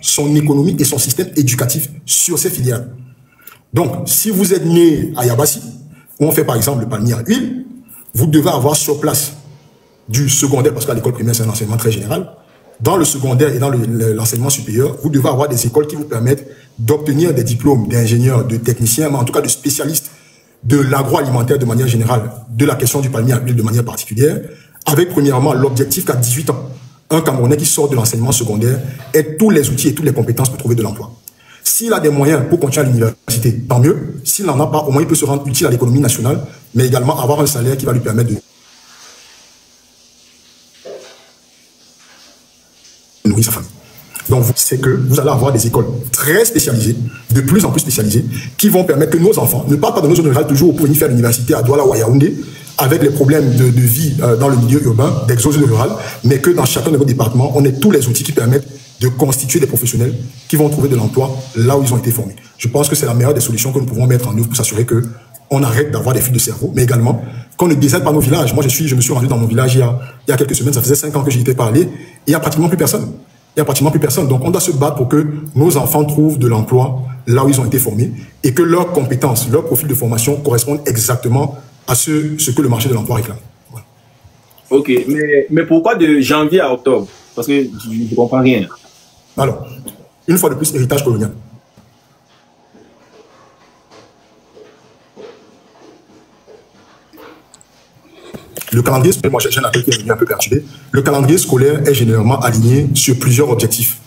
son économie et son système éducatif sur ces filières. Donc, si vous êtes né à Yabassi, où on fait par exemple le palmier à huile, vous devez avoir sur place du secondaire, parce qu'à l'école primaire, c'est un enseignement très général. Dans le secondaire et dans l'enseignement supérieur, vous devez avoir des écoles qui vous permettent d'obtenir des diplômes d'ingénieurs, de techniciens, mais en tout cas de spécialistes de l'agroalimentaire de manière générale, de la question du palmier à huile de manière particulière, avec premièrement l'objectif qu'à 18 ans, un Camerounais qui sort de l'enseignement secondaire ait tous les outils et toutes les compétences pour trouver de l'emploi. S'il a des moyens pour continuer à l'université, tant mieux. S'il n'en a pas, au moins il peut se rendre utile à l'économie nationale, mais également avoir un salaire qui va lui permettre de nourrir sa famille. Donc, c'est que vous allez avoir des écoles très spécialisées, de plus en plus spécialisées, qui vont permettre que nos enfants ne partent pas de nos zones rurales toujours pour venir faire l'université à Douala ou à Yaoundé, avec les problèmes de vie dans le milieu urbain, d'exode rural, mais que dans chacun de nos départements, on ait tous les outils qui permettent de constituer des professionnels qui vont trouver de l'emploi là où ils ont été formés. Je pense que c'est la meilleure des solutions que nous pouvons mettre en œuvre pour s'assurer qu'on arrête d'avoir des fuites de cerveau, mais également qu'on ne déserte pas nos villages. Moi, je me suis rendu dans mon village il y a quelques semaines, ça faisait 5 ans que j'y étais parlé, et il n'y a pratiquement plus personne. Il n'y a pratiquement plus personne. Donc, on doit se battre pour que nos enfants trouvent de l'emploi là où ils ont été formés et que leurs compétences, leur profil de formation correspondent exactement à ce que le marché de l'emploi réclame. Voilà. Ok, mais pourquoi de janvier à octobre? Parce que je ne comprends rien. Alors, une fois de plus, héritage colonial. Le calendrier, moi j'ai un appel qui est un peu perturbé. Le calendrier scolaire est généralement aligné sur plusieurs objectifs.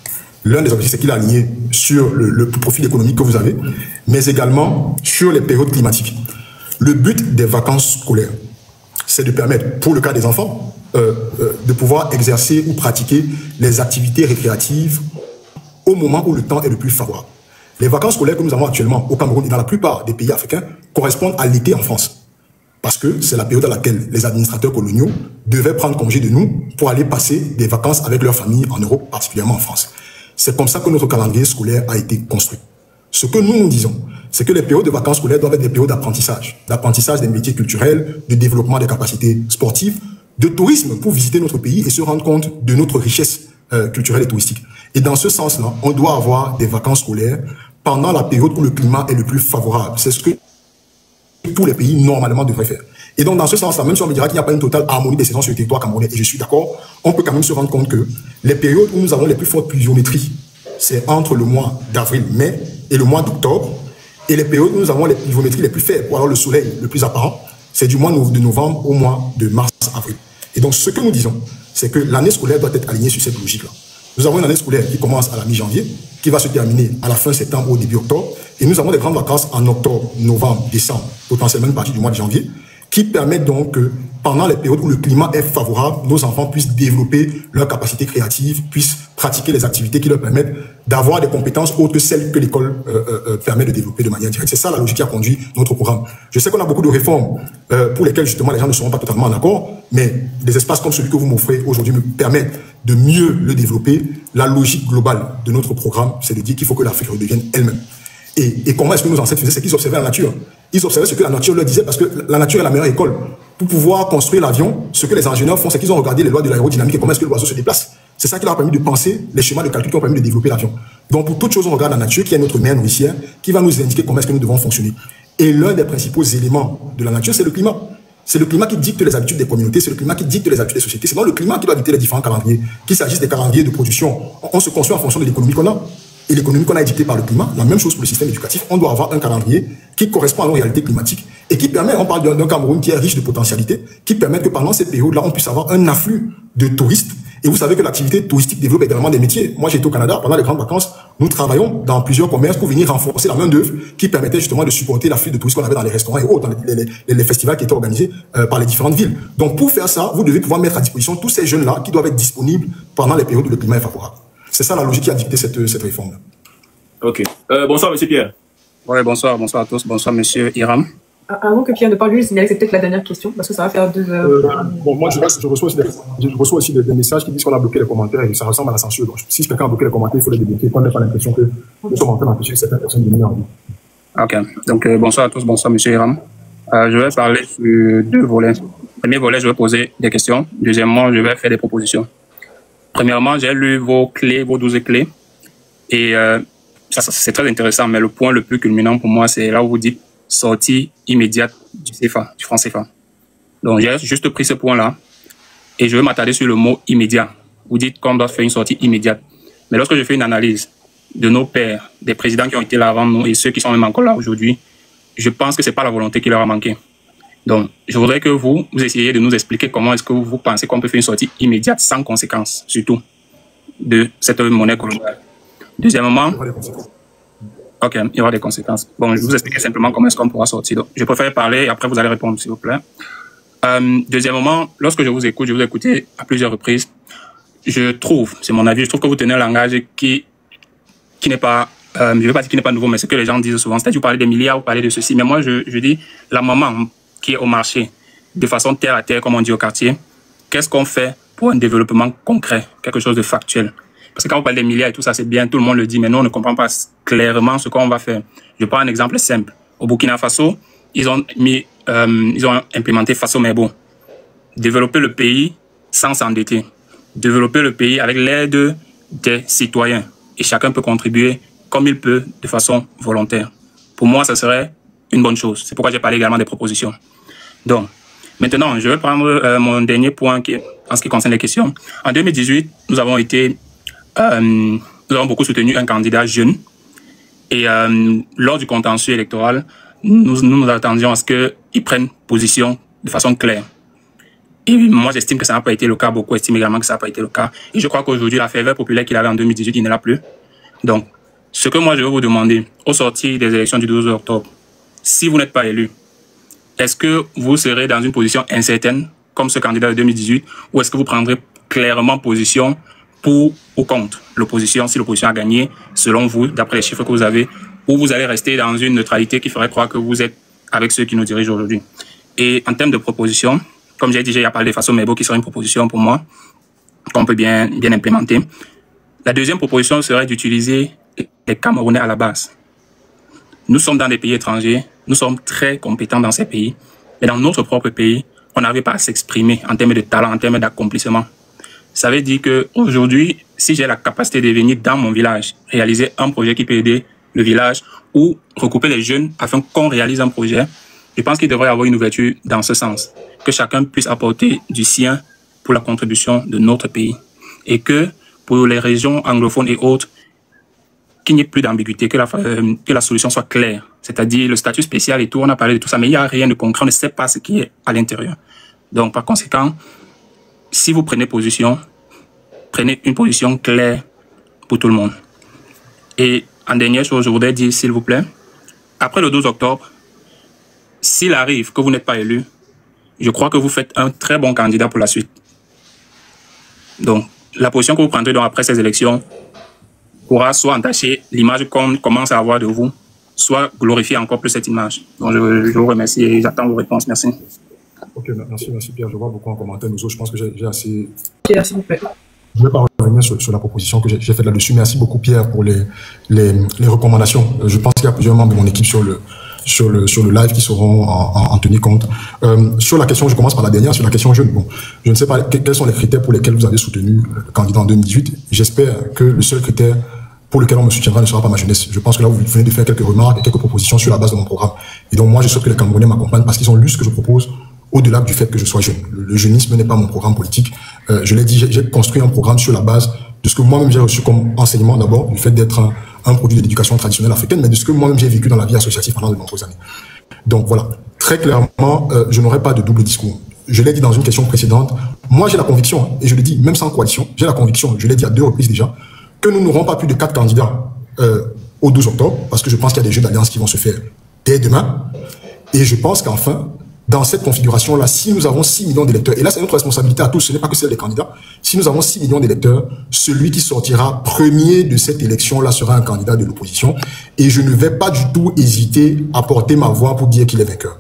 L'un des objectifs, c'est qu'il est aligné sur le profil économique que vous avez, mais également sur les périodes climatiques. Le but des vacances scolaires, c'est de permettre, pour le cas des enfants, de pouvoir exercer ou pratiquer les activités récréatives au moment où le temps est le plus favorable. Les vacances scolaires que nous avons actuellement au Cameroun et dans la plupart des pays africains correspondent à l'été en France. Parce que c'est la période à laquelle les administrateurs coloniaux devaient prendre congé de nous pour aller passer des vacances avec leur famille en Europe, particulièrement en France. C'est comme ça que notre calendrier scolaire a été construit. Ce que nous disons, c'est que les périodes de vacances scolaires doivent être des périodes d'apprentissage des métiers culturels, de développement des capacités sportives, de tourisme pour visiter notre pays et se rendre compte de notre richesse culturelle et touristique. Et dans ce sens-là, on doit avoir des vacances scolaires pendant la période où le climat est le plus favorable. C'est ce que tous les pays normalement devraient faire. Et donc dans ce sens-là, même si on me dira qu'il n'y a pas une totale harmonie des saisons sur le territoire camerounais, et je suis d'accord, on peut quand même se rendre compte que les périodes où nous avons les plus fortes pluviométries, c'est entre le mois d'avril-mai et le mois d'octobre, et les périodes où nous avons les pluviométries les plus faibles, ou alors le soleil le plus apparent, c'est du mois de novembre au mois de mars-avril. Et donc ce que nous disons, c'est que l'année scolaire doit être alignée sur cette logique-là. Nous avons une année scolaire qui commence à la mi-janvier, qui va se terminer à la fin septembre ou au début octobre. Et nous avons des grandes vacances en octobre, novembre, décembre, potentiellement une partie du mois de janvier, qui permettent donc que pendant les périodes où le climat est favorable, nos enfants puissent développer leurs capacités créatives, puissent pratiquer les activités qui leur permettent d'avoir des compétences autres que celles que l'école permet de développer de manière directe. C'est ça la logique qui a conduit notre programme. Je sais qu'on a beaucoup de réformes pour lesquelles justement les gens ne seront pas totalement d'accord, mais des espaces comme celui que vous m'offrez aujourd'hui me permettent de mieux le développer. La logique globale de notre programme, c'est de dire qu'il faut que l'Afrique redevienne elle-même. Et comment est-ce que nos ancêtres faisaient? C'est qu'ils observaient la nature. Ils observaient ce que la nature leur disait, parce que la nature est la meilleure école. Pour pouvoir construire l'avion, ce que les ingénieurs font, c'est qu'ils ont regardé les lois de l'aérodynamique et comment est-ce que l'oiseau se déplace. C'est ça qui leur a permis de penser les schémas de calcul qui ont permis de développer l'avion. Donc pour toute chose, on regarde la nature, qui est notre mère nourricière, qui va nous indiquer comment est-ce que nous devons fonctionner. Et l'un des principaux éléments de la nature, c'est le climat. C'est le climat qui dicte les habitudes des communautés, c'est le climat qui dicte les habitudes des sociétés. C'est donc le climat qui doit dicter les différents calendriers. Qu'il s'agisse des calendriers de production, on se construit en fonction de l'économie qu'on a. Et l'économie qu'on a édictée par le climat, la même chose pour le système éducatif, on doit avoir un calendrier qui correspond à nos réalités climatiques et qui permet, on parle d'un Cameroun qui est riche de potentialités, qui permet que pendant ces périodes-là, on puisse avoir un afflux de touristes. Et vous savez que l'activité touristique développe également des métiers. Moi, j'étais au Canada, pendant les grandes vacances, nous travaillons dans plusieurs commerces pour venir renforcer la main-d'œuvre qui permettait justement de supporter l'afflux de touristes qu'on avait dans les restaurants et autres, dans les festivals qui étaient organisés par les différentes villes. Donc, pour faire ça, vous devez pouvoir mettre à disposition tous ces jeunes-là qui doivent être disponibles pendant les périodes où le climat est favorable. C'est ça la logique qui a dicté cette réforme. Ok. Bonsoir, monsieur Pierre. Oui, bonsoir à tous. Bonsoir, monsieur Hiram. Avant que Pierre ne parle, je vais signaler que c'est peut-être la dernière question, parce que ça va faire 2 heures. Bon, moi, je reçois aussi des messages qui disent qu'on a bloqué les commentaires et ça ressemble à la censure. Donc, si quelqu'un a bloqué les commentaires, il faut les débloquer, qu'on n'ait pas l'impression que nous sommes en train d'empêcher certaines personnes de venir en vie. Ok. Donc, bonsoir à tous. Bonsoir, monsieur Hiram. Je vais parler sur 2 volets. Premier volet, je vais poser des questions. Deuxièmement, je vais faire des propositions. Premièrement, j'ai lu vos clés, vos 12 clés. Et ça c'est très intéressant, mais le point le plus culminant pour moi, c'est là où vous dites sortie immédiate du CFA, du franc CFA. Donc, j'ai juste pris ce point-là et je veux m'attarder sur le mot immédiat. Vous dites qu'on doit faire une sortie immédiate. Mais lorsque je fais une analyse de nos pères, des présidents qui ont été là avant nous et ceux qui sont même encore là aujourd'hui, je pense que c'est pas la volonté qui leur a manqué. Donc, je voudrais que vous essayiez de nous expliquer comment est-ce que vous pensez qu'on peut faire une sortie immédiate sans conséquence, surtout, de cette monnaie coloniale. Deuxièmement, ok, il y aura des conséquences. Bon, je vais vous expliquer simplement comment est-ce qu'on pourra sortir. Donc, je préfère parler et après vous allez répondre, s'il vous plaît. Deuxièmement, lorsque je vous écoute à plusieurs reprises, je trouve, c'est mon avis, je trouve que vous tenez un langage qui n'est pas, je ne veux pas dire qu'il n'est pas nouveau, mais ce que les gens disent souvent, c'est-à-dire vous parlez des milliards, vous parlez de ceci, mais moi je dis, la maman qui est au marché, de façon terre à terre, comme on dit au quartier, qu'est-ce qu'on fait pour un développement concret, quelque chose de factuel? Parce que quand on parle des milliards et tout ça, c'est bien, tout le monde le dit, mais nous, on ne comprend pas clairement ce qu'on va faire. Je prends un exemple simple. Au Burkina Faso, ils ont implémenté Faso Mebo. Développer le pays sans s'endetter. Développer le pays avec l'aide des citoyens. Et chacun peut contribuer comme il peut, de façon volontaire. Pour moi, ça serait une bonne chose. C'est pourquoi j'ai parlé également des propositions. Donc, maintenant, je vais prendre mon dernier point en ce qui concerne les questions. En 2018, nous avons beaucoup soutenu un candidat jeune. Et lors du contentieux électoral, nous attendions à ce qu'il prenne position de façon claire. Et moi, j'estime que ça n'a pas été le cas. Beaucoup estiment également que ça n'a pas été le cas. Et je crois qu'aujourd'hui, la ferveur populaire qu'il avait en 2018, il n'est là plus. Donc, ce que moi, je veux vous demander, au sortir des élections du 12 octobre, si vous n'êtes pas élu, est-ce que vous serez dans une position incertaine, comme ce candidat de 2018, ou est-ce que vous prendrez clairement position pour ou contre l'opposition, si l'opposition a gagné, selon vous, d'après les chiffres que vous avez, ou vous allez rester dans une neutralité qui ferait croire que vous êtes avec ceux qui nous dirigent aujourd'hui. Et en termes de propositions, comme j'ai dit, il y a parlé de Faso Mebo qui serait une proposition pour moi, qu'on peut bien implémenter. La deuxième proposition serait d'utiliser les Camerounais à la base. Nous sommes dans des pays étrangers, nous sommes très compétents dans ces pays, mais dans notre propre pays, on n'arrive pas à s'exprimer en termes de talent, en termes d'accomplissement. Ça veut dire qu'aujourd'hui, si j'ai la capacité de venir dans mon village, réaliser un projet qui peut aider le village ou recouper les jeunes afin qu'on réalise un projet, je pense qu'il devrait y avoir une ouverture dans ce sens. Que chacun puisse apporter du sien pour la contribution de notre pays. Et que pour les régions anglophones et autres, qu'il n'y ait plus d'ambiguïté, que la solution soit claire. C'est-à-dire le statut spécial et tout, on a parlé de tout ça, mais il n'y a rien de concret, on ne sait pas ce qui est à l'intérieur. Donc par conséquent, si vous prenez position, prenez une position claire pour tout le monde. Et en dernière chose, je voudrais dire, s'il vous plaît, après le 12 octobre, s'il arrive que vous n'êtes pas élu, je crois que vous faites un très bon candidat pour la suite. Donc, la position que vous prendrez donc après ces élections pourra soit entacher l'image qu'on commence à avoir de vous, soit glorifier encore plus cette image. Donc, je vous remercie et j'attends vos réponses. Merci. Ok, merci Pierre. Je vois beaucoup en commentaire. Nous autres, je pense que j'ai assez... Pierre, s'il vous plaît. Je ne vais pas revenir sur la proposition que j'ai faite là-dessus. Merci beaucoup Pierre pour les recommandations. Je pense qu'il y a plusieurs membres de mon équipe sur le live qui sauront en tenir compte. Sur la question, je commence par la dernière, sur la question jeune. Bon, je ne sais pas quels sont les critères pour lesquels vous avez soutenu le candidat en 2018. J'espère que le seul critère pour lequel on me soutiendra ne sera pas ma jeunesse. Je pense que là, vous venez de faire quelques remarques et quelques propositions sur la base de mon programme. Et donc, moi, je souhaite que les Camerounais m'accompagnent parce qu'ils ont lu ce que je propose au-delà du fait que je sois jeune. Le jeunisme n'est pas mon programme politique. Je l'ai dit, j'ai construit un programme sur la base de ce que moi-même j'ai reçu comme enseignement d'abord, du fait d'être un produit de l'éducation traditionnelle africaine, mais de ce que moi-même j'ai vécu dans la vie associative pendant de nombreuses années. Donc voilà, très clairement, je n'aurai pas de double discours. Je l'ai dit dans une question précédente, moi j'ai la conviction, et je le dis même sans coalition, j'ai la conviction, je l'ai dit à 2 reprises déjà, que nous n'aurons pas plus de 4 candidats au 12 octobre, parce que je pense qu'il y a des jeux d'alliance qui vont se faire dès demain, et je pense qu'enfin, dans cette configuration-là, si nous avons 6 millions d'électeurs, et là c'est notre responsabilité à tous, ce n'est pas que celle des candidats, si nous avons 6 millions d'électeurs, celui qui sortira premier de cette élection-là sera un candidat de l'opposition, et je ne vais pas du tout hésiter à porter ma voix pour dire qu'il est vainqueur.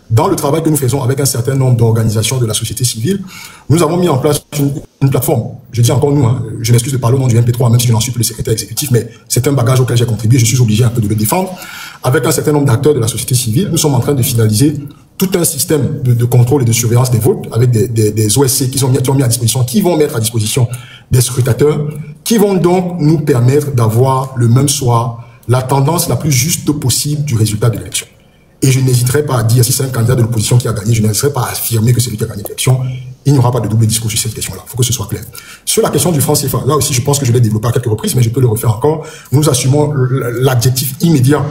Dans le travail que nous faisons avec un certain nombre d'organisations de la société civile, nous avons mis en place une plateforme. Je dis encore nous, hein, je m'excuse de parler au nom du MP3, même si je n'en suis plus le secrétaire exécutif, mais c'est un bagage auquel j'ai contribué, je suis obligé un peu de le défendre. Avec un certain nombre d'acteurs de la société civile, nous sommes en train de finaliser tout un système de contrôle et de surveillance des votes avec des OSC qui sont mis à disposition, qui vont mettre à disposition des scrutateurs qui vont donc nous permettre d'avoir le même soir la tendance la plus juste possible du résultat de l'élection. Et je n'hésiterai pas à dire, si c'est un candidat de l'opposition qui a gagné, je n'hésiterai pas à affirmer que c'est lui qui a gagné l'élection. Il n'y aura pas de double discours sur cette question-là. Il faut que ce soit clair. Sur la question du franc CFA, là aussi, je pense que je l'ai développé à quelques reprises, mais je peux le refaire encore. Nous assumons l'adjectif immédiat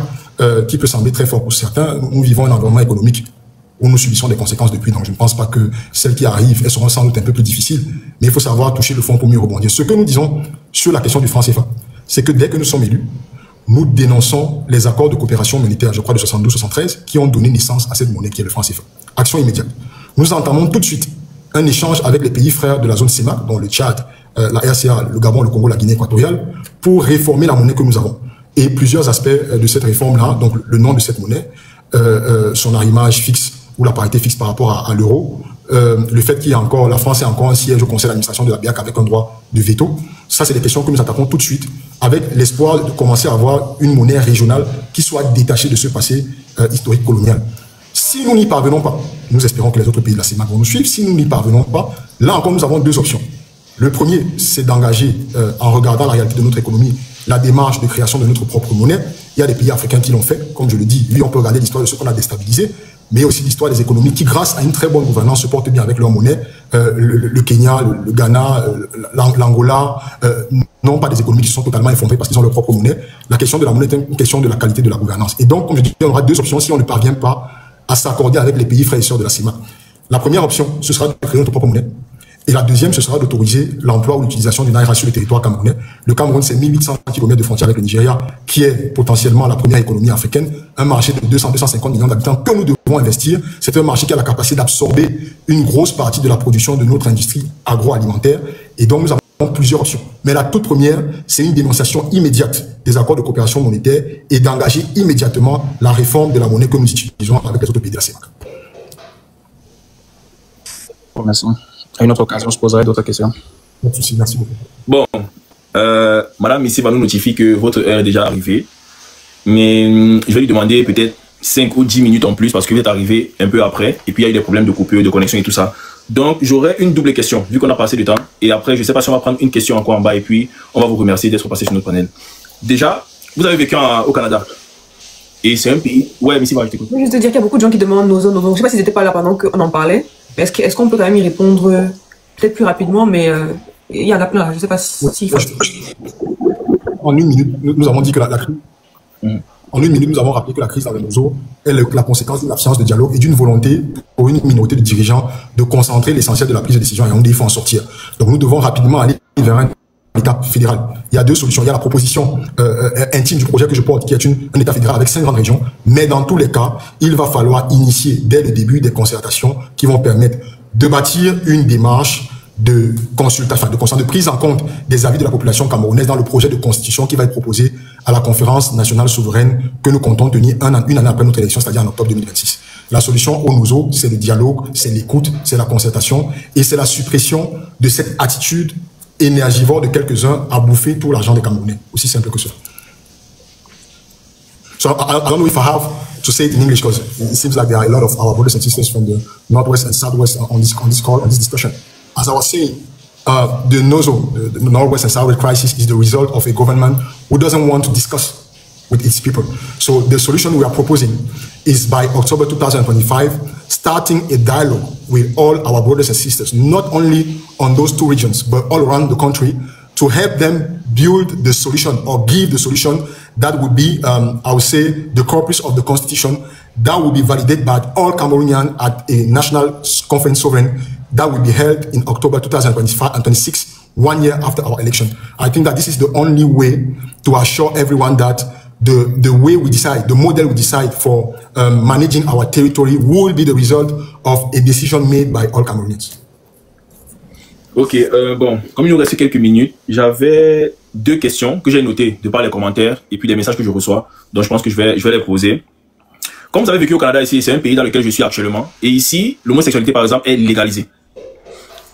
qui peut sembler très fort pour certains. Nous vivons un environnement économique où nous subissons des conséquences depuis. Donc, je ne pense pas que celles qui arrivent, elles seront sans doute un peu plus difficiles. Mais il faut savoir toucher le fond pour mieux rebondir. Ce que nous disons sur la question du franc CFA, c'est que dès que nous sommes élus, nous dénonçons les accords de coopération monétaire, je crois de 72-73, qui ont donné naissance à cette monnaie qui est le franc CFA. Action immédiate. Nous entamons tout de suite un échange avec les pays frères de la zone CEMAC, dont le Tchad, la RCA, le Gabon, le Congo, la Guinée équatoriale, pour réformer la monnaie que nous avons. Et plusieurs aspects de cette réforme-là, donc le nom de cette monnaie, son arrimage fixe ou la parité fixe par rapport à l'euro, le fait qu'il y a encore, la France ait encore un siège au conseil d'administration de la BIAC avec un droit de veto, ça c'est des questions que nous attaquons tout de suite avec l'espoir de commencer à avoir une monnaie régionale qui soit détachée de ce passé historique colonial. Si nous n'y parvenons pas, nous espérons que les autres pays de la CEMAC vont nous suivre, si nous n'y parvenons pas, là encore nous avons deux options. Le premier, c'est d'engager, en regardant la réalité de notre économie, la démarche de création de notre propre monnaie. Il y a des pays africains qui l'ont fait, comme je le dis, oui on peut regarder l'histoire de ce qu'on a déstabilisé, mais aussi l'histoire des économies qui, grâce à une très bonne gouvernance, se portent bien avec leur monnaie. Le Kenya, le Ghana, l'Angola, non pas des économies qui sont totalement effondrées parce qu'ils ont leur propre monnaie. La question de la monnaie est une question de la qualité de la gouvernance. Et donc, comme je dis, on aura deux options si on ne parvient pas à s'accorder avec les pays frères et sœurs de la CEMAC. La première option, ce sera de créer notre propre monnaie. Et la deuxième, ce sera d'autoriser l'emploi ou l'utilisation du Naira sur le territoire camerounais. Le Cameroun, c'est 1800 km de frontière avec le Nigeria, qui est potentiellement la première économie africaine, un marché de 200-250 millions d'habitants que nous devons investir. C'est un marché qui a la capacité d'absorber une grosse partie de la production de notre industrie agroalimentaire. Et donc, nous avons plusieurs options. Mais la toute première, c'est une dénonciation immédiate des accords de coopération monétaire et d'engager immédiatement la réforme de la monnaie que nous utilisons avec les autres pays de la CEMAC. Merci. À une autre occasion, je poserai d'autres questions. Merci beaucoup. Bon, Madame ici va nous notifier que votre heure est déjà arrivée. Mais je vais lui demander peut-être 5 ou 10 minutes en plus parce que vous êtes arrivé un peu après. Et puis il y a eu des problèmes de coupure, de connexion et tout ça. Donc j'aurai une double question vu qu'on a passé du temps. Et après, je ne sais pas si on va prendre une question encore en bas. Et puis on va vous remercier d'être passé sur notre panel. Déjà, vous avez vécu au Canada. Et c'est un pays... Ouais, mais si, je t'écoute. Je veux juste te dire qu'il y a beaucoup de gens qui demandent nos zones. Donc, je ne sais pas s'ils n'étaient pas là pendant qu'on en parlait. Mais est-ce qu'on peut quand même y répondre peut-être plus rapidement, mais il y en a plein là. Je ne sais pas si... En une minute, nous avons dit que la crise... En une minute, nous avons rappelé que la crise dans les Nozo est la conséquence d'une absence de dialogue et d'une volonté pour une minorité de dirigeants de concentrer l'essentiel de la prise de décision et on dit il faut en sortir. Donc nous devons rapidement aller vers un État fédéral. Il y a deux solutions. Il y a la proposition intime du projet que je porte, qui est un État fédéral avec 5 grandes régions. Mais dans tous les cas, il va falloir initier dès le début des concertations qui vont permettre de bâtir une démarche de consultation, de prise en compte des avis de la population camerounaise dans le projet de constitution qui va être proposé à la conférence nationale souveraine que nous comptons tenir une année après notre élection, c'est-à-dire en octobre 2026. La solution au Nozo, c'est le dialogue, c'est l'écoute, c'est la concertation et c'est la suppression de cette attitude énergivore de quelques-uns à bouffer tout l'argent des Camerounais. Aussi simple que ça. So I don't know if I have to say it in English because it seems like there are a lot of our brothers and sisters from the Northwest and Southwest on this call, on this discussion. As I was saying, the Nozo, the Northwest and Southwest crisis is the result of a government who doesn't want to discuss with its people. So the solution we are proposing is by October 2025, starting a dialogue with all our brothers and sisters, not only on those two regions, but all around the country, to help them build the solution or give the solution that would be, I would say, the corpus of the constitution that will be validated by all Cameroonians at a national conference sovereign that will be held in October 2025 and 26, 1 year after our election. I think that this is the only way to assure everyone that the way we decide, the model we decide for managing our territory will be the result of a decision made by all Cameroonians. Ok, bon, comme il nous reste quelques minutes, j'avais 2 questions que j'ai notées de par les commentaires et puis des messages que je reçois. Donc je pense que je vais les poser. Comme vous avez vécu au Canada ici, c'est un pays dans lequel je suis actuellement. Et ici, l'homosexualité par exemple est légalisée.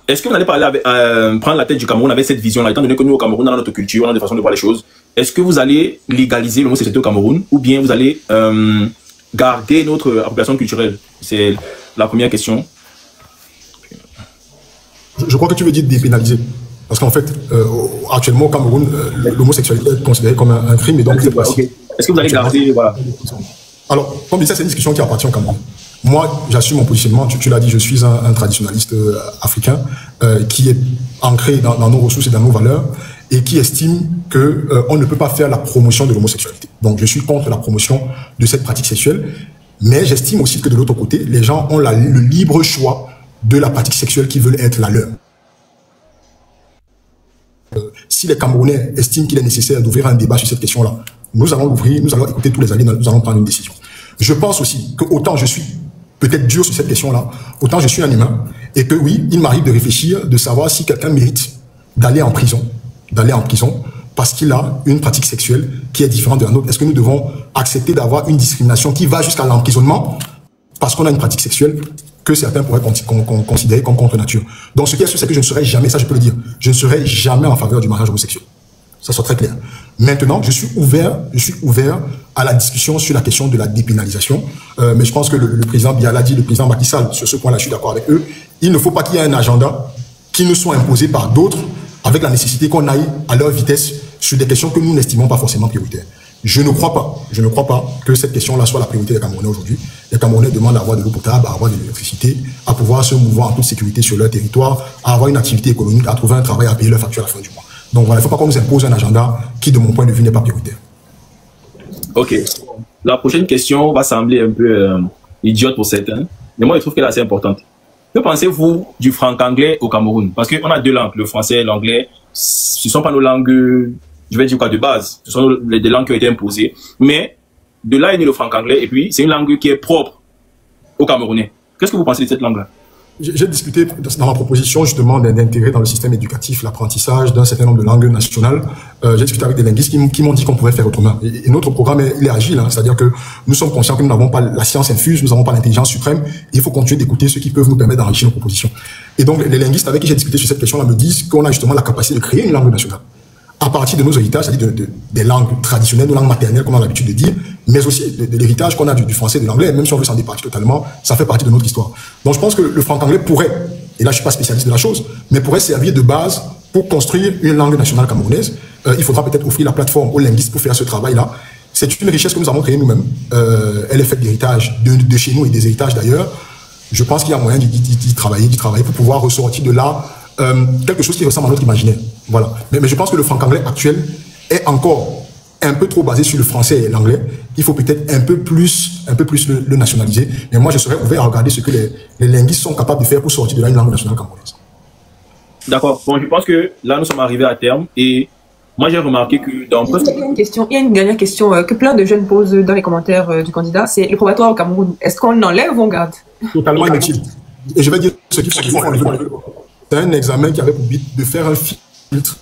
Est-ce que vous allez prendre la tête du Cameroun avec cette vision-là, étant donné que nous au Cameroun, on a notre culture, on a des façons de voir les choses. Est-ce que vous allez légaliser l'homosexualité au Cameroun ou bien vous allez garder notre appropriation culturelle? C'est la première question. Je crois que tu veux dire dépénaliser. Parce qu'en fait, actuellement au Cameroun, l'homosexualité est considérée comme un crime et donc c'est okay. Est-ce que vous allez garder, voilà. Alors, comme je disais, c'est une discussion qui appartient au Cameroun. Moi, j'assume mon positionnement. Tu l'as dit, je suis un traditionnaliste africain qui est ancré dans nos ressources et dans nos valeurs et qui estime que on ne peut pas faire la promotion de l'homosexualité. Donc, je suis contre la promotion de cette pratique sexuelle, mais j'estime aussi que de l'autre côté, les gens ont le libre choix de la pratique sexuelle qui veulent être la leur. Si les Camerounais estiment qu'il est nécessaire d'ouvrir un débat sur cette question-là, nous allons l'ouvrir, nous allons écouter tous les alliés, nous allons prendre une décision. Je pense aussi que autant je suis peut-être dur sur cette question-là, autant je suis un humain, et que oui, il m'arrive de réfléchir, de savoir si quelqu'un mérite d'aller en prison, parce qu'il a une pratique sexuelle qui est différente de la nôtre. Est-ce que nous devons accepter d'avoir une discrimination qui va jusqu'à l'emprisonnement parce qu'on a une pratique sexuelle que certains pourraient considérer comme contre nature? Donc ce qui est sûr, c'est que je ne serai jamais, ça je peux le dire, je ne serai jamais en faveur du mariage homosexuel. Ça soit très clair. Maintenant, je suis ouvert à la discussion sur la question de la dépénalisation. Mais je pense que le président Biala dit, le président Macky Sall, sur ce point-là, je suis d'accord avec eux. Il ne faut pas qu'il y ait un agenda qui nous soit imposé par d'autres, avec la nécessité qu'on aille à leur vitesse sur des questions que nous n'estimons pas forcément prioritaires. Je ne crois pas que cette question-là soit la priorité des Camerounais aujourd'hui. Les Camerounais demandent à avoir de l'eau potable, à avoir de l'électricité, à pouvoir se mouvoir en toute sécurité sur leur territoire, à avoir une activité économique, à trouver un travail, à payer leur facture à la fin du mois. Donc voilà, il ne faut pas qu'on nous impose un agenda qui, de mon point de vue, n'est pas prioritaire. Ok. La prochaine question va sembler un peu idiote pour certains, mais moi, je trouve qu'elle est assez importante. Que pensez-vous du franc-anglais au Cameroun? Parce qu'on a deux langues, le français et l'anglais. Ce ne sont pas nos langues, je vais dire quoi, de base. Ce sont des langues qui ont été imposées. Mais de là est né le franc-anglais, et puis c'est une langue qui est propre aux Camerounais. Qu'est-ce que vous pensez de cette langue-là? J'ai discuté dans ma proposition justement d'intégrer dans le système éducatif l'apprentissage d'un certain nombre de langues nationales. J'ai discuté avec des linguistes qui m'ont dit qu'on pouvait faire autrement. Et notre programme, il est agile, hein, c'est-à-dire que nous sommes conscients que nous n'avons pas la science infuse, nous n'avons pas l'intelligence suprême. Et il faut continuer d'écouter ceux qui peuvent nous permettre d'enrichir nos propositions. Et donc les linguistes avec qui j'ai discuté sur cette question-là me disent qu'on a justement la capacité de créer une langue nationale à partir de nos héritages, c'est-à-dire des langues traditionnelles, nos langues maternelles, comme on a l'habitude de dire, mais aussi de l'héritage qu'on a du français et de l'anglais, même si on veut s'en départir totalement, ça fait partie de notre histoire. Donc je pense que le franc-anglais pourrait, et là je ne suis pas spécialiste de la chose, mais pourrait servir de base pour construire une langue nationale camerounaise. Il faudra peut-être offrir la plateforme aux linguistes pour faire ce travail-là. C'est une richesse que nous avons créée nous-mêmes. Elle est faite d'héritages de chez nous et des héritages d'ailleurs. Je pense qu'il y a moyen d'y travailler pour pouvoir ressortir de là quelque chose qui ressemble à notre imaginaire. Voilà. Mais je pense que le franc-anglais actuel est encore un peu trop basé sur le français et l'anglais. Il faut peut-être un peu plus le nationaliser. Mais moi, je serais ouvert à regarder ce que les linguistes sont capables de faire pour sortir de là une langue nationale camerounaise. D'accord. Bon, je pense que là, nous sommes arrivés à terme et moi, j'ai remarqué que dans... Il y a une dernière question que plein de jeunes posent dans les commentaires du candidat. C'est le probatoire au Cameroun. Est-ce qu'on l'enlève ou on garde? Totalement inutile. Et je vais dire ce qu'il faut enlever. C'est un examen qui avait pour but de faire un filtre.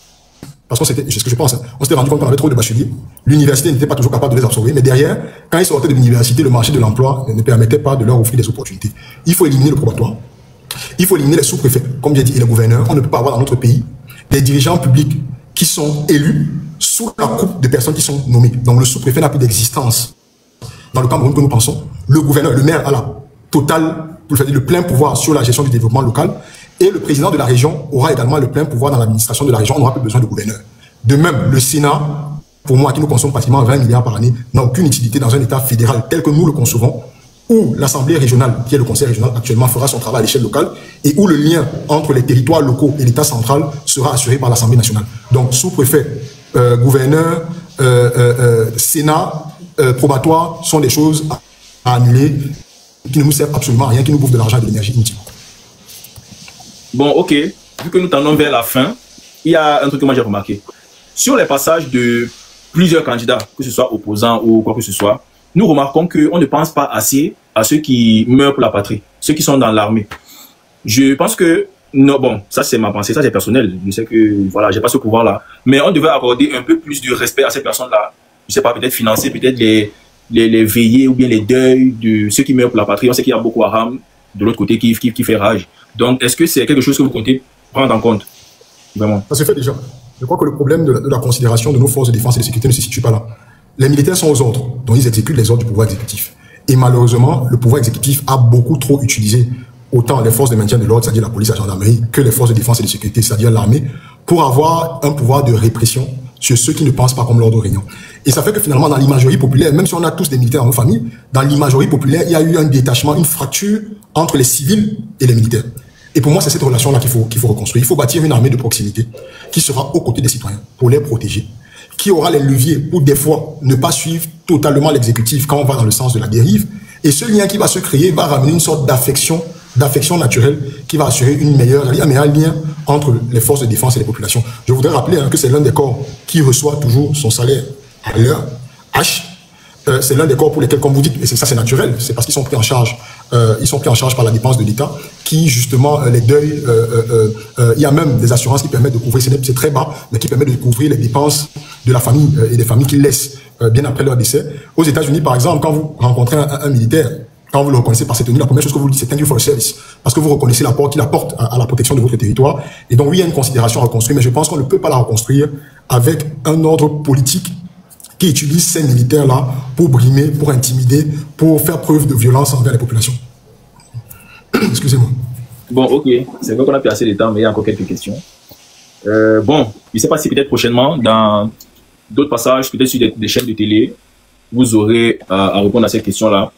Parce que c'est ce que je pense. On s'était rendu compte qu'on avait trop de bacheliers. L'université n'était pas toujours capable de les absorber. Mais derrière, quand ils sortaient de l'université, le marché de l'emploi ne permettait pas de leur offrir des opportunités. Il faut éliminer le probatoire. Il faut éliminer les sous-préfets, comme j'ai dit, et les gouverneurs. On ne peut pas avoir dans notre pays des dirigeants publics qui sont élus sous la coupe de personnes qui sont nommées. Donc le sous-préfet n'a plus d'existence dans le Cameroun que nous pensons. Le gouverneur, le maire a la totale, le plein pouvoir sur la gestion du développement local. Et le président de la région aura également le plein pouvoir dans l'administration de la région. On n'aura plus besoin de gouverneur. De même, le Sénat, pour moi, qui nous consomme pratiquement 20 milliards par année, n'a aucune utilité dans un État fédéral tel que nous le concevons, où l'Assemblée régionale, qui est le Conseil régional actuellement, fera son travail à l'échelle locale, et où le lien entre les territoires locaux et l'État central sera assuré par l'Assemblée nationale. Donc, sous-préfet, gouverneur, Sénat, probatoire, sont des choses à annuler, qui ne nous servent absolument à rien, qui nous bouffent de l'argent et de l'énergie inutilement. Bon, ok. Vu que nous tendons vers la fin, il y a un truc que moi j'ai remarqué. Sur les passages de plusieurs candidats, que ce soit opposants ou quoi que ce soit, nous remarquons qu'on ne pense pas assez à ceux qui meurent pour la patrie, ceux qui sont dans l'armée. Je pense que, non, bon, ça c'est ma pensée, ça c'est personnel. Je sais que, voilà, j'ai pas ce pouvoir-là. Mais on devait accorder un peu plus de respect à ces personnes-là. Je sais pas, peut-être financer, peut-être les veillées ou bien les deuils de ceux qui meurent pour la patrie. On sait qu'il y a beaucoup Haram de l'autre côté qui fait rage. Donc, est-ce que c'est quelque chose que vous comptez prendre en compte? Vraiment. Ça se fait déjà. Je crois que le problème de la considération de nos forces de défense et de sécurité ne se situe pas là. Les militaires sont aux ordres, donc ils exécutent les ordres du pouvoir exécutif. Et malheureusement, le pouvoir exécutif a beaucoup trop utilisé autant les forces de maintien de l'ordre, c'est-à-dire la police, la gendarmerie, que les forces de défense et de sécurité, c'est-à-dire l'armée, pour avoir un pouvoir de répression sur ceux qui ne pensent pas comme l'ordre régnant. Et ça fait que finalement, dans l'imagerie populaire, même si on a tous des militaires dans nos familles, dans l'imagerie populaire, il y a eu un détachement, une fracture entre les civils et les militaires. Et pour moi, c'est cette relation-là qu'il faut reconstruire. Il faut bâtir une armée de proximité qui sera aux côtés des citoyens pour les protéger, qui aura les leviers pour des fois ne pas suivre totalement l'exécutif quand on va dans le sens de la dérive. Et ce lien qui va se créer va ramener une sorte d'affection naturelle qui va assurer un meilleur lien entre les forces de défense et les populations. Je voudrais rappeler que c'est l'un des corps qui reçoit toujours son salaire à l'heure, H. C'est l'un des corps pour lesquels, comme vous dites, et ça c'est naturel, c'est parce qu'ils sont pris en charge, par la dépense de l'État, qui justement les deuils, il y a même des assurances qui permettent de couvrir, c'est très bas, mais qui permettent de couvrir les dépenses de la famille et des familles qu'ils laissent bien après leur décès. Aux États-Unis, par exemple, quand vous rencontrez un militaire, quand vous le reconnaissez par cette tenue, la première chose que vous lui dites, c'est thank you for the service, parce que vous reconnaissez l'apport qu'il apporte à la protection de votre territoire. Et donc oui, il y a une considération à reconstruire, mais je pense qu'on ne peut pas la reconstruire avec un ordre politique qui utilise ces militaires-là pour brimer, pour intimider, pour faire preuve de violence envers les populations. Excusez-moi. Bon, ok. C'est vrai qu'on a plus assez de temps, mais il y a encore quelques questions. Bon, je ne sais pas si peut-être prochainement, dans d'autres passages, peut-être sur des chaînes de télé, vous aurez à répondre à ces questions-là.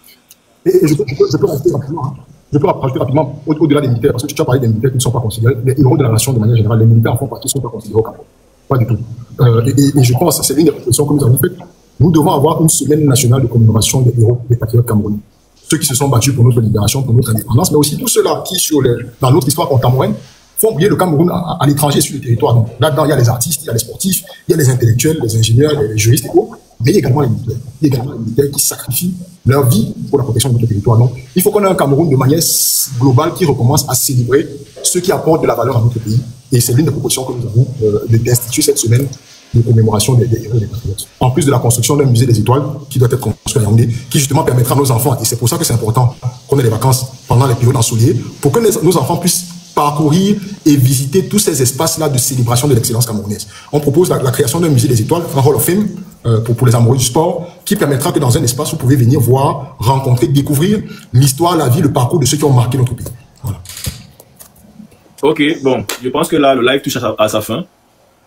Et je peux rajouter rapidement, je peux rajouter rapidement au-delà des militaires, parce que tu as parlé des militaires qui ne sont pas considérés, les héros de la nation de manière générale, les militaires en font partie, ne sont pas considérés au Cameroun. Pas du tout. Et je pense, c'est l'une des réflexions que nous avons faites. Nous devons avoir une semaine nationale de commémoration des héros des patriotes camerounais. Ceux qui se sont battus pour notre libération, pour notre indépendance, mais aussi tous ceux-là qui, dans notre histoire contemporaine, font oublier le Cameroun à l'étranger sur le territoire. Donc, là-dedans, il y a les artistes, il y a les sportifs, il y a les intellectuels, les ingénieurs, les juristes et autres, mais il y a également les militaires. Il y a également les militaires qui sacrifient leur vie pour la protection de notre territoire. Donc, il faut qu'on ait un Cameroun de manière globale qui recommence à célébrer ceux qui apportent de la valeur à notre pays. Et c'est l'une des propositions que nous avons d'instituer cette semaine de commémoration des héros des patriotes. En plus de la construction d'un musée des étoiles qui doit être construit à Yaoundé, qui justement permettra à nos enfants, et c'est pour ça que c'est important qu'on ait des vacances pendant les périodes ensoleillées, pour que nos enfants puissent parcourir et visiter tous ces espaces-là de célébration de l'excellence camerounaise. On propose la création d'un musée des étoiles, un Hall of Fame, pour les amoureux du sport, qui permettra que dans un espace, vous pouvez venir voir, rencontrer, découvrir l'histoire, la vie, le parcours de ceux qui ont marqué notre pays. Voilà. Ok, bon, je pense que là, le live touche à sa fin.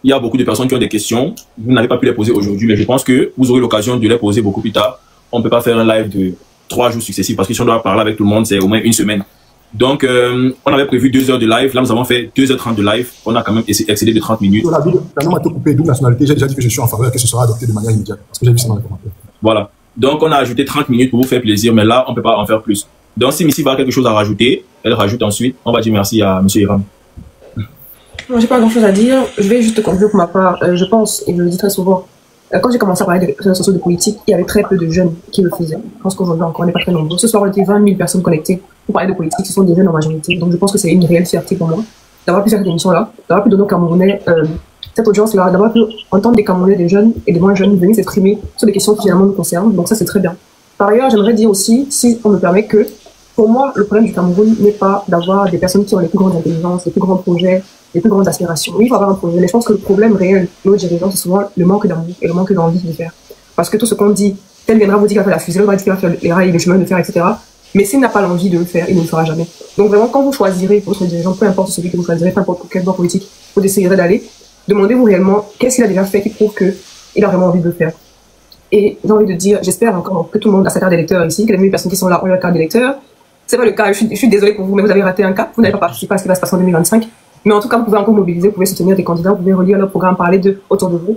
Il y a beaucoup de personnes qui ont des questions. Vous n'avez pas pu les poser aujourd'hui, mais je pense que vous aurez l'occasion de les poser beaucoup plus tard. On ne peut pas faire un live de 3 jours successifs parce que si on doit parler avec tout le monde, c'est au moins une semaine. Donc, on avait prévu 2 heures de live. Là, nous avons fait 2h30 de live. On a quand même excédé de 30 minutes. La norme a été coupée, double nationalité. J'ai déjà dit que je suis en faveur que ce sera adopté de manière immédiate. Parce que j'ai vu ça dans les commentaires. Voilà. Donc, on a ajouté 30 minutes pour vous faire plaisir, mais là, on ne peut pas en faire plus. Donc, si Missy va avoir quelque chose à rajouter, elle rajoute ensuite. On va dire merci à M. Hiram. Moi, j'ai pas grand chose à dire. Je vais juste conclure pour ma part. Je pense, et je le dis très souvent, quand j'ai commencé à parler des réseaux sociaux de politique, il y avait très peu de jeunes qui le faisaient. Je pense qu'aujourd'hui encore, on n'est pas très nombreux. Ce soir, on était 20 000 personnes connectées pour parler de politique. Ce sont des jeunes en majorité. Donc, je pense que c'est une réelle fierté pour moi d'avoir pu faire cette émission-là, d'avoir pu donner aux Camerounais cette audience-là, d'avoir pu entendre des Camerounais, des jeunes et des moins jeunes venir s'exprimer sur des questions qui finalement nous concernent. Donc, ça, c'est très bien. Par ailleurs, j'aimerais dire aussi, si on me permet, que pour moi, le problème du Cameroun n'est pas d'avoir des personnes qui ont les plus grandes intelligences, les plus grands projets, les plus grandes aspirations. Oui, il faut avoir un projet, mais je pense que le problème réel de nos dirigeants, c'est souvent le manque d'amour et le manque d'envie de faire. Parce que tout ce qu'on dit, tel viendra vous dire qu'il va faire la fusée, l'autre va dire qu'il va faire les rails, les chemins de fer, etc. Mais s'il n'a pas l'envie de le faire, il ne le fera jamais. Donc vraiment, quand vous choisirez votre dirigeant, peu importe celui que vous choisirez, peu importe quel bord politique vous essayerez d'aller, demandez-vous réellement qu'est-ce qu'il a déjà fait qui prouve qu'il a vraiment envie de le faire. Et j'ai envie de dire, j'espère encore que tout le monde a sa carte d'électeur ici, que les 1000 personnes qui sont là ont leur carte d'électeur. C'est pas le cas, je suis désolée pour vous, mais vous avez raté un cap, vous n'avez pas participé à ce qui va se passer en 2025. Mais en tout cas, vous pouvez encore mobiliser, vous pouvez soutenir des candidats, vous pouvez relire leur programme, parler d'eux autour de vous.